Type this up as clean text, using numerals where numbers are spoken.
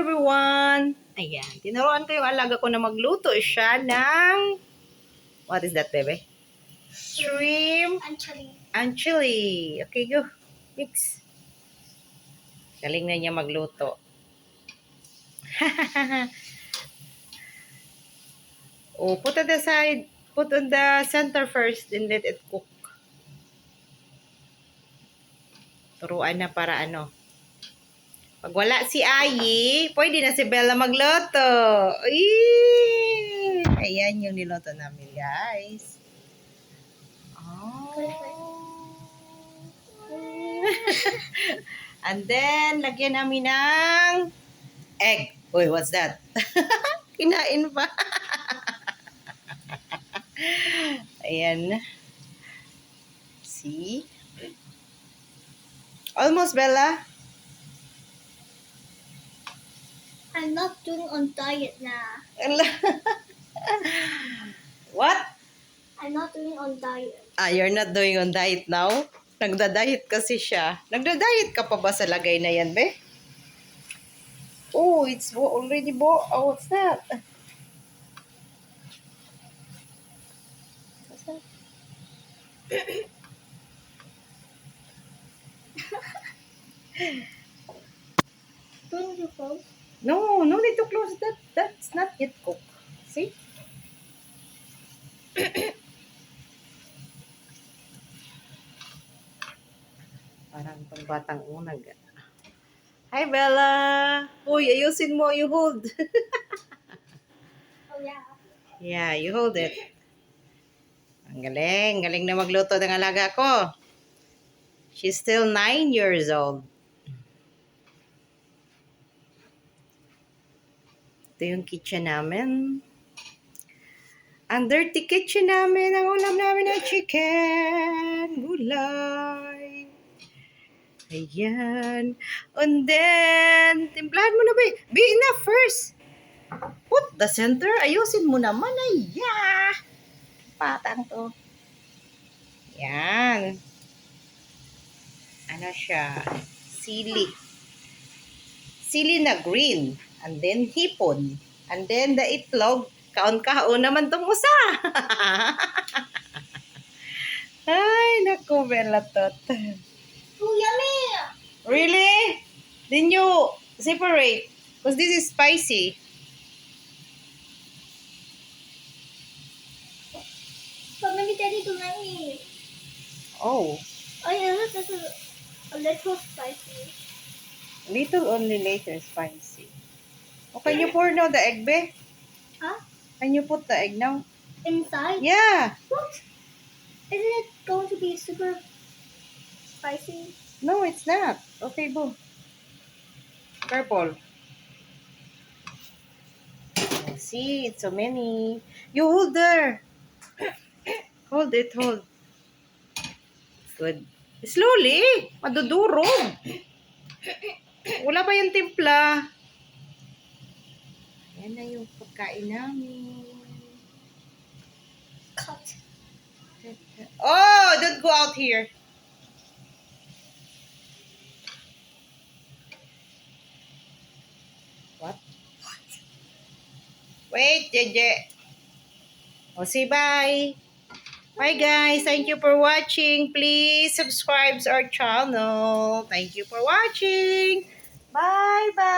everyone! Ayan, tinuruan ko yung alaga ko na magluto siya ng... What is that, bebe? Shrimp and chili. Okay, go. Mix. Galing na niya magluto. Oh, put on the side. Put on the center first, then let it cook. Turuan na para ano. Pag wala si Ayi, pwede na si Bella magluto. Eee! Ayan yung niluto namin, guys. Oh. And then, lagyan namin ng egg. Uy, what's that? Kinain pa. Ayan. See? Almost, Bella. I'm not doing on diet now. What? I'm not doing on diet. Ah, you're not doing on diet now? Nagda-diet kasi siya. Nagda-diet ka pa ba sa lagay na yan, be? Oh, it's already oh, what's that? What's that? Don't you close? No, no need to close that. That's not yet cooked. See? Parang pang batang unag. Hi, Bella. Uy, ayusin mo. You hold. Oh yeah. Yeah, you hold it. Ang galing. Galing na magluto ng alaga ko. She's still 9 years old. Ito yung kitchen namin. Ang dirty kitchen namin. Ang ulam namin ng chicken. Gulay. Ayan. And then, timplahan mo na ba? Be enough first. Put the center. Ayusin mo naman. Ayan. Patang to. Yan. Ano siya? Sili. Sili na green. And then hipon. And then the itlog. Kaon-kaon naman tong usa. Ay, naku, Belatot. Oh yummy! Really? Then you separate. Because this is spicy. But maybe Daddy don't like me. Oh. Oh yeah, this is a little spicy. Little only later spicy. Oh, can you pour now the egg, be? Huh? Can you put the egg now? Inside? Yeah. What? Isn't it going to be super spicy? No, it's not. Okay, boo. Purple. See, it's so many. You hold there. Hold it, hold. Good. Slowly. Madudurog. Wala pa yung timpla. Ayan na yung pagkain namin. Cut. Oh, don't go out here. What? Wait, Jeje. Oh, say bye. Bye, guys. Thank you for watching. Please subscribe to our channel. Thank you for watching. Bye-bye.